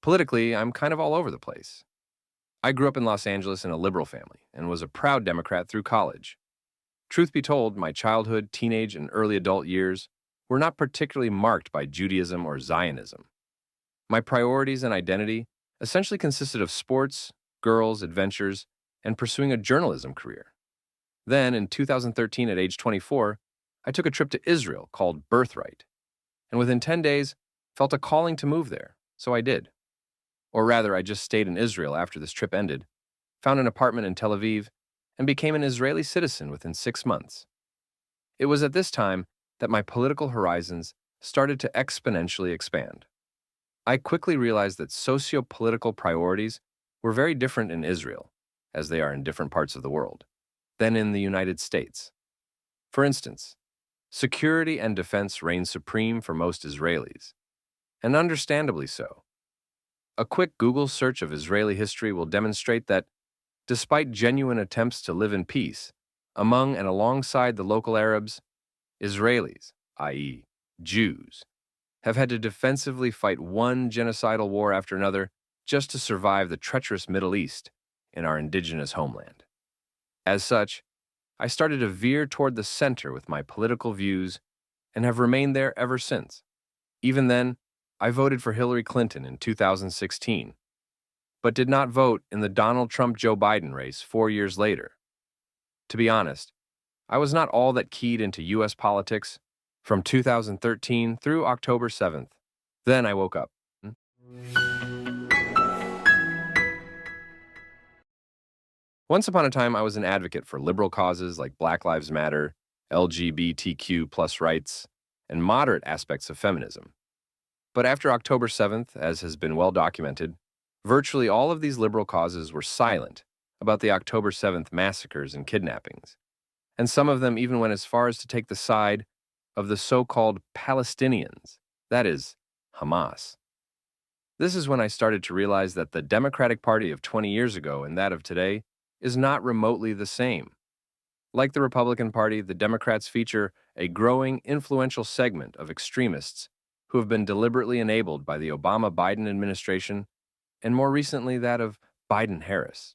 Politically, I'm kind of all over the place. I grew up in Los Angeles in a liberal family and was a proud Democrat through college. Truth be told, my childhood, teenage, and early adult years were not particularly marked by Judaism or Zionism. My priorities and identity essentially consisted of sports, girls, adventures, and pursuing a journalism career. Then, in 2013, at age 24, I took a trip to Israel called Birthright, and within 10 days, felt a calling to move there, so I did. Or rather, I just stayed in Israel after this trip ended, found an apartment in Tel Aviv, and became an Israeli citizen within 6 months. It was at this time that my political horizons started to exponentially expand. I quickly realized that socio-political priorities were very different in Israel, as they are in different parts of the world, than in the United States. For instance, security and defense reign supreme for most Israelis, and understandably so. A quick Google search of Israeli history will demonstrate that, despite genuine attempts to live in peace among and alongside the local Arabs, Israelis, i.e., Jews, have had to defensively fight one genocidal war after another just to survive the treacherous Middle East in our indigenous homeland. As such, I started to veer toward the center with my political views and have remained there ever since. Even then, I voted for Hillary Clinton in 2016, but did not vote in the Donald Trump-Joe Biden race 4 years later. To be honest, I was not all that keyed into U.S. politics from 2013 through October 7th. Then I woke up. Once upon a time, I was an advocate for liberal causes like Black Lives Matter, LGBTQ plus rights, and moderate aspects of feminism. But after October 7th, as has been well documented, virtually all of these liberal causes were silent about the October 7th massacres and kidnappings, and some of them even went as far as to take the side of the so-called Palestinians, that is, Hamas. This is when I started to realize that the Democratic Party of 20 years ago and that of today is not remotely the same. Like the Republican Party, the Democrats feature a growing, influential segment of extremists who have been deliberately enabled by the Obama-Biden administration and more recently that of Biden-Harris.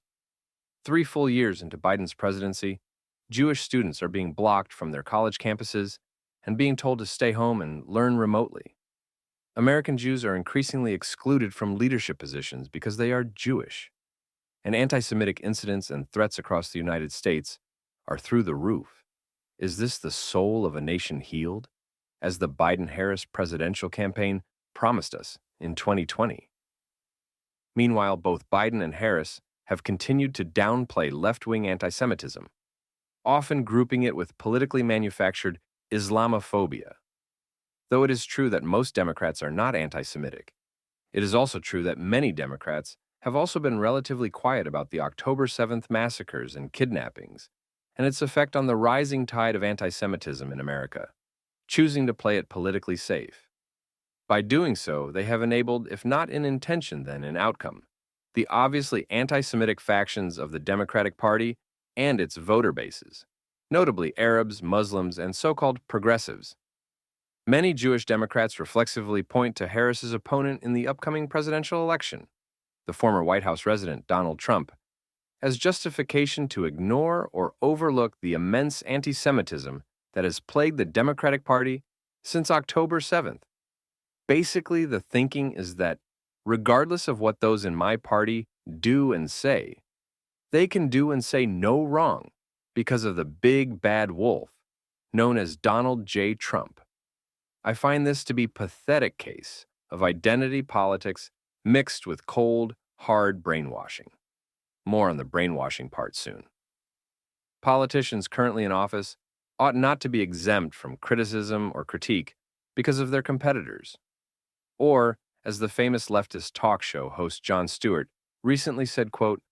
3 full years into Biden's presidency, Jewish students are being blocked from their college campuses and being told to stay home and learn remotely. American Jews are increasingly excluded from leadership positions because they are Jewish. And anti-Semitic incidents and threats across the United States are through the roof. Is this the soul of a nation healed, as the Biden-Harris presidential campaign promised us in 2020? Meanwhile, both Biden and Harris have continued to downplay left-wing anti-Semitism, often grouping it with politically manufactured Islamophobia. Though it is true that most Democrats are not anti-Semitic, it is also true that many Democrats have also been relatively quiet about the October 7th massacres and kidnappings and its effect on the rising tide of anti-Semitism in America, choosing to play it politically safe. By doing so, they have enabled, if not in intention then in outcome, the obviously anti-Semitic factions of the Democratic Party and its voter bases, notably Arabs, Muslims, and so-called progressives. Many Jewish Democrats reflexively point to Harris's opponent in the upcoming presidential election, the former White House resident Donald Trump, as justification to ignore or overlook the immense anti-Semitism that has plagued the Democratic Party since October 7th. Basically, the thinking is that, regardless of what those in my party do and say, they can do and say no wrong because of the big bad wolf known as Donald J. Trump. I find this to be a pathetic case of identity politics mixed with cold, hard brainwashing. More on the brainwashing part soon. Politicians currently in office ought not to be exempt from criticism or critique because of their competitors. Or, as the famous leftist talk show host Jon Stewart recently said, quote,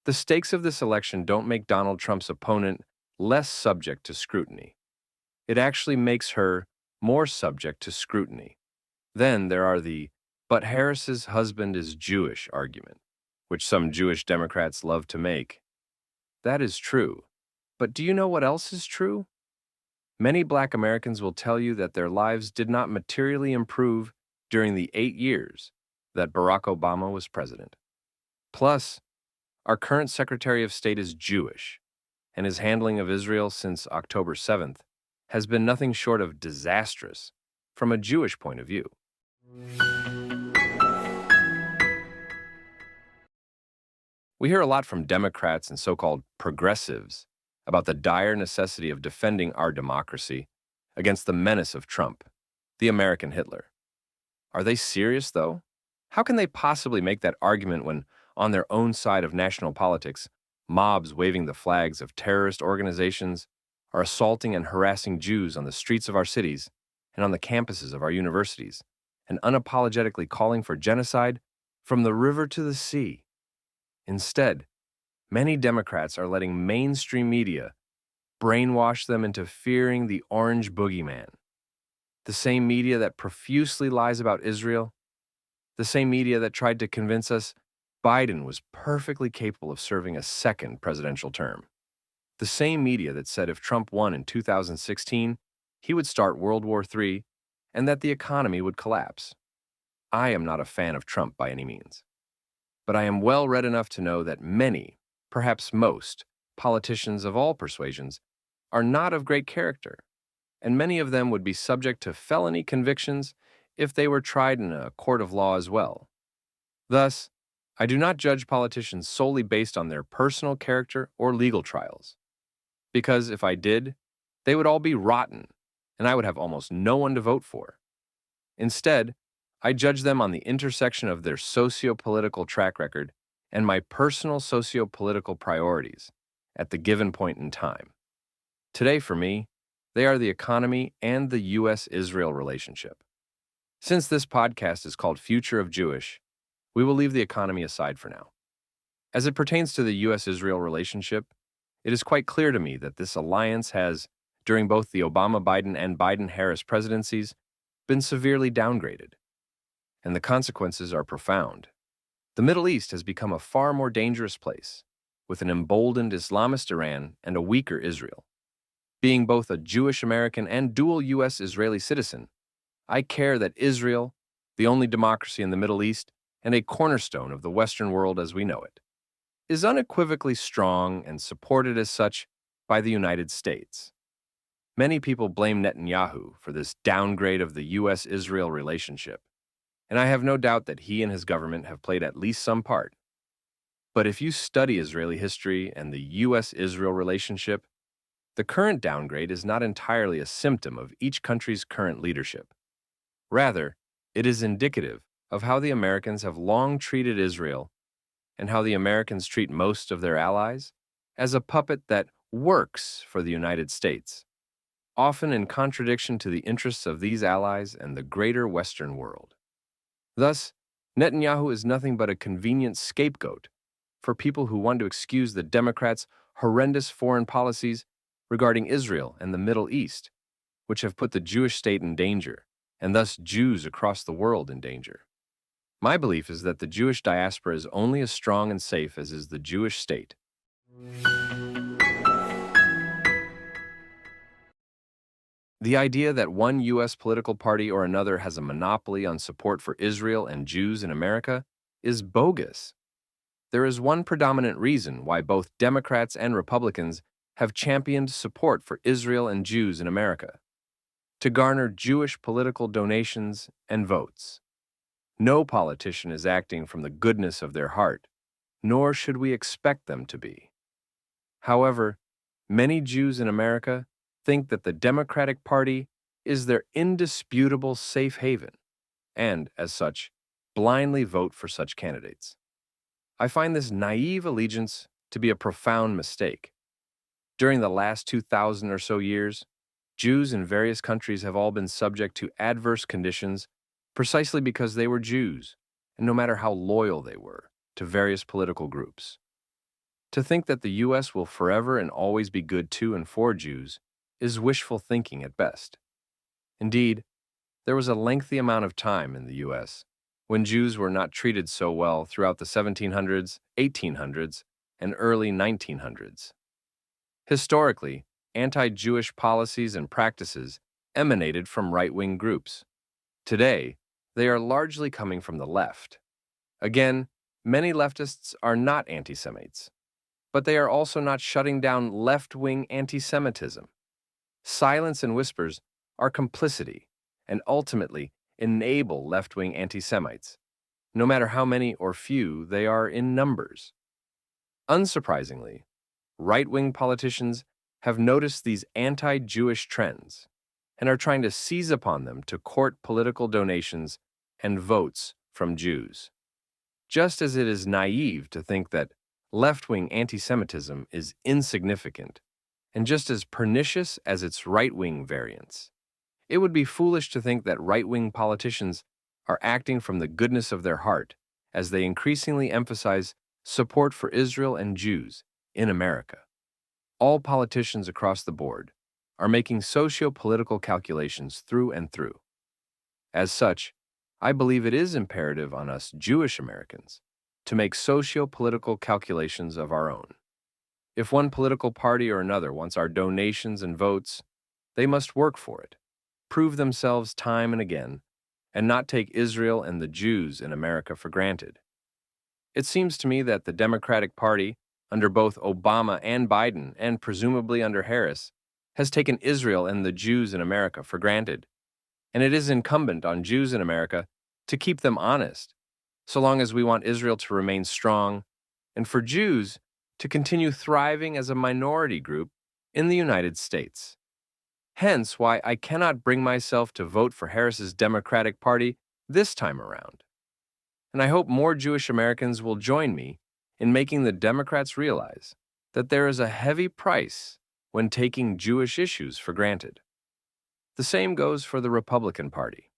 "The stakes of this election don't make Donald Trump's opponent less subject to scrutiny. It actually makes her more subject to scrutiny." Then there are the "but Harris's husband is Jewish" argument, which some Jewish Democrats love to make. That is true. But do you know what else is true? Many Black Americans will tell you that their lives did not materially improve during the 8 years that Barack Obama was president. Plus, our current Secretary of State is Jewish, and his handling of Israel since October 7th has been nothing short of disastrous from a Jewish point of view. We hear a lot from Democrats and so-called progressives about the dire necessity of defending our democracy against the menace of Trump, the American Hitler. Are they serious, though? How can they possibly make that argument when, on their own side of national politics, mobs waving the flags of terrorist organizations are assaulting and harassing Jews on the streets of our cities and on the campuses of our universities, and unapologetically calling for genocide from the river to the sea? Instead, many Democrats are letting mainstream media brainwash them into fearing the orange boogeyman, the same media that profusely lies about Israel, the same media that tried to convince us Biden was perfectly capable of serving a second presidential term, the same media that said if Trump won in 2016, he would start World War III and that the economy would collapse. I am not a fan of Trump by any means, but I am well read enough to know that many, perhaps most, politicians of all persuasions are not of great character, and many of them would be subject to felony convictions if they were tried in a court of law as well. Thus, I do not judge politicians solely based on their personal character or legal trials, because if I did, they would all be rotten, and I would have almost no one to vote for. Instead, I judge them on the intersection of their socio-political track record and my personal socio-political priorities at the given point in time. Today, for me, they are the economy and the U.S. Israel relationship. Since this podcast is called Future of Jewish, we will leave the economy aside for now. As it pertains to the U.S. Israel relationship, it is quite clear to me that this alliance has, during both the Obama-Biden and Biden-Harris presidencies, been severely downgraded, and the consequences are profound. The Middle East has become a far more dangerous place, with an emboldened Islamist Iran and a weaker Israel. Being both a Jewish American and dual U.S. Israeli citizen, I care that Israel, the only democracy in the Middle East and a cornerstone of the Western world as we know it, is unequivocally strong and supported as such by the United States. Many people blame Netanyahu for this downgrade of the U.S.-Israel relationship, and I have no doubt that he and his government have played at least some part. But if you study Israeli history and the U.S.-Israel relationship, the current downgrade is not entirely a symptom of each country's current leadership. Rather, it is indicative of how the Americans have long treated Israel and how the Americans treat most of their allies as a puppet that works for the United States, often in contradiction to the interests of these allies and the greater Western world. Thus, Netanyahu is nothing but a convenient scapegoat for people who want to excuse the Democrats' horrendous foreign policies regarding Israel and the Middle East, which have put the Jewish state in danger, and thus Jews across the world in danger. My belief is that the Jewish diaspora is only as strong and safe as is the Jewish state. The idea that one U.S. political party or another has a monopoly on support for Israel and Jews in America is bogus. There is one predominant reason why both Democrats and Republicans have championed support for Israel and Jews in America: to garner Jewish political donations and votes. No politician is acting from the goodness of their heart, nor should we expect them to be. However, many Jews in America think that the Democratic Party is their indisputable safe haven, and, as such, blindly vote for such candidates. I find this naive allegiance to be a profound mistake. During the last 2,000 or so years, Jews in various countries have all been subject to adverse conditions precisely because they were Jews, and no matter how loyal they were to various political groups. To think that the U.S. will forever and always be good to and for Jews is wishful thinking at best. Indeed, there was a lengthy amount of time in the U.S. when Jews were not treated so well throughout the 1700s, 1800s, and early 1900s. Historically, anti-Jewish policies and practices emanated from right-wing groups. Today, they are largely coming from the left, Again, many leftists are not anti-Semites, but they are also not shutting down left-wing anti-Semitism. Silence and whispers are complicity and ultimately enable left-wing anti-Semites, no matter how many or few they are in numbers. Unsurprisingly, right-wing politicians have noticed these anti-Jewish trends and are trying to seize upon them to court political donations and votes from Jews. Just as it is naive to think that left-wing anti-Semitism is insignificant and just as pernicious as its right-wing variants, it would be foolish to think that right-wing politicians are acting from the goodness of their heart as they increasingly emphasize support for Israel and Jews in America. All politicians across the board are making socio-political calculations through and through. As such, I believe it is imperative on us Jewish Americans to make socio-political calculations of our own. If one political party or another wants our donations and votes, they must work for it, prove themselves time and again, and not take Israel and the Jews in America for granted. It seems to me that the Democratic Party, under both Obama and Biden, and presumably under Harris, has taken Israel and the Jews in America for granted, and it is incumbent on Jews in America to keep them honest, so long as we want Israel to remain strong, and for Jews to continue thriving as a minority group in the United States. Hence why I cannot bring myself to vote for Harris's Democratic Party this time around. And I hope more Jewish Americans will join me in making the Democrats realize that there is a heavy price when taking Jewish issues for granted. The same goes for the Republican Party.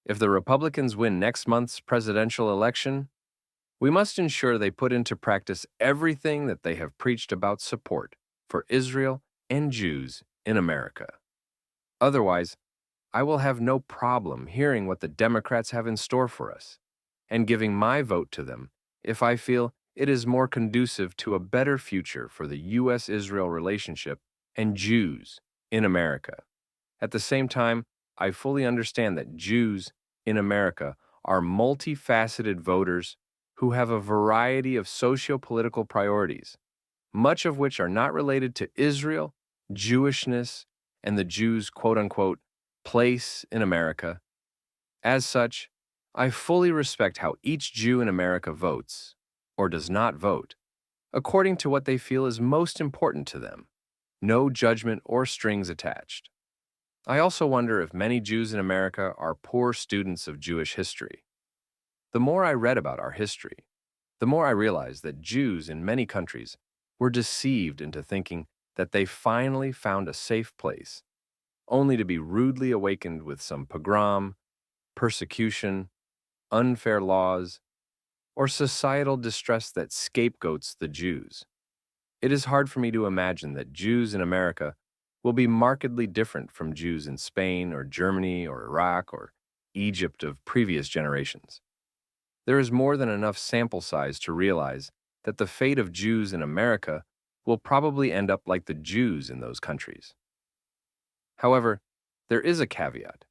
If the Republicans win next month's presidential election, we must ensure they put into practice everything that they have preached about support for Israel and Jews in America. Otherwise, I will have no problem hearing what the Democrats have in store for us and giving my vote to them if I feel it is more conducive to a better future for the U.S. Israel relationship and Jews in America. At the same time, I fully understand that Jews in America are multifaceted voters who have a variety of socio-political priorities, much of which are not related to Israel, Jewishness, and the Jews' quote-unquote place in America. As such, I fully respect how each Jew in America votes, or does not vote, according to what they feel is most important to them, no judgment or strings attached. I also wonder if many Jews in America are poor students of Jewish history. The more I read about our history, the more I realized that Jews in many countries were deceived into thinking that they finally found a safe place, only to be rudely awakened with some pogrom, persecution, unfair laws, or societal distress that scapegoats the Jews. It is hard for me to imagine that Jews in America will be markedly different from Jews in Spain or Germany or Iraq or Egypt of previous generations. There is more than enough sample size to realize that the fate of Jews in America will probably end up like the Jews in those countries. However, there is a caveat.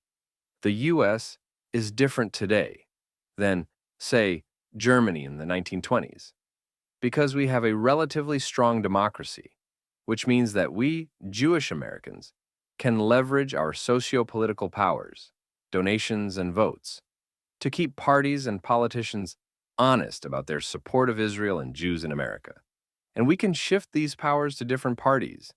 The U.S. is different today than, say, Germany in the 1920s, because we have a relatively strong democracy, which means that we, Jewish Americans, can leverage our socio-political powers, donations, and votes to keep parties and politicians honest about their support of Israel and Jews in America. And we can shift these powers to different parties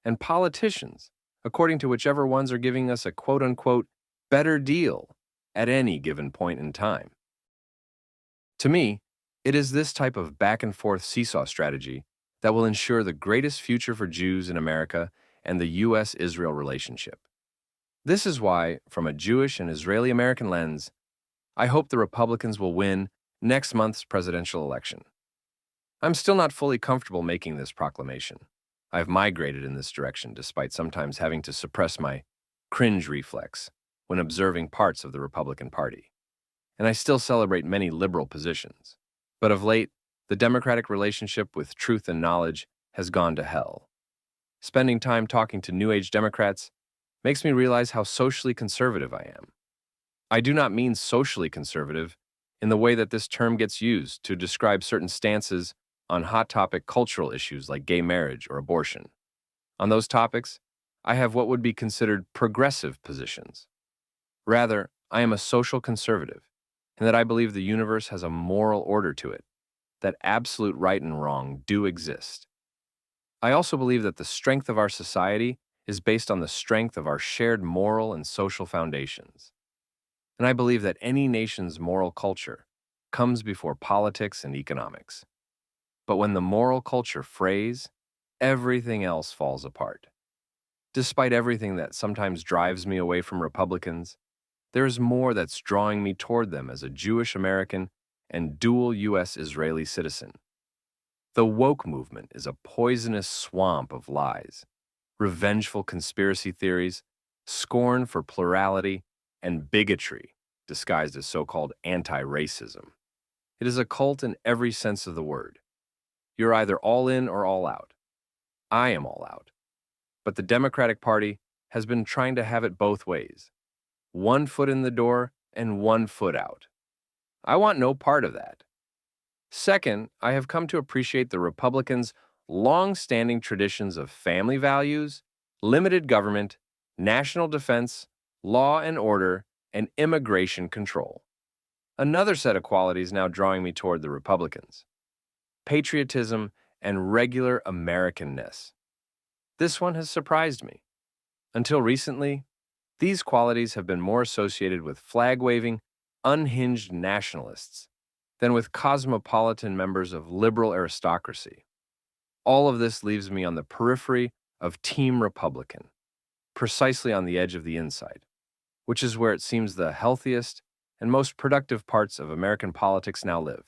and politicians according to whichever ones are giving us a quote-unquote better deal at any given point in time. To me, it is this type of back-and-forth seesaw strategy that will ensure the greatest future for Jews in America and the U.S. Israel relationship. This is why, from a Jewish and Israeli-American lens, I hope the Republicans will win next month's presidential election. I'm still not fully comfortable making this proclamation. I've migrated in this direction despite sometimes having to suppress my cringe reflex when observing parts of the Republican Party. And I still celebrate many liberal positions. But of late, the Democratic relationship with truth and knowledge has gone to hell. Spending time talking to New Age Democrats makes me realize how socially conservative I am. I do not mean socially conservative in the way that this term gets used to describe certain stances on hot topic cultural issues like gay marriage or abortion. On those topics, I have what would be considered progressive positions. Rather, I am a social conservative, in that I believe the universe has a moral order to it, that absolute right and wrong do exist. I also believe that the strength of our society is based on the strength of our shared moral and social foundations. And I believe that any nation's moral culture comes before politics and economics. But when the moral culture frays, everything else falls apart. Despite everything that sometimes drives me away from Republicans, there is more that's drawing me toward them as a Jewish American and dual U.S. Israeli citizen. The woke movement is a poisonous swamp of lies, revengeful conspiracy theories, scorn for plurality, and bigotry disguised as so-called anti-racism. It is a cult in every sense of the word. You're either all in or all out. I am all out. But the Democratic Party has been trying to have it both ways. One foot in the door and one foot out. I want no part of that. Second, I have come to appreciate the Republicans' long-standing traditions of family values, limited government, national defense, law and order, and immigration control. Another set of qualities now drawing me toward the Republicans: patriotism and regular Americanness. This one has surprised me. Until recently, these qualities have been more associated with flag-waving, unhinged nationalists than with cosmopolitan members of liberal aristocracy. All of this leaves me on the periphery of Team Republican, precisely on the edge of the inside, which is where it seems the healthiest and most productive parts of American politics now live.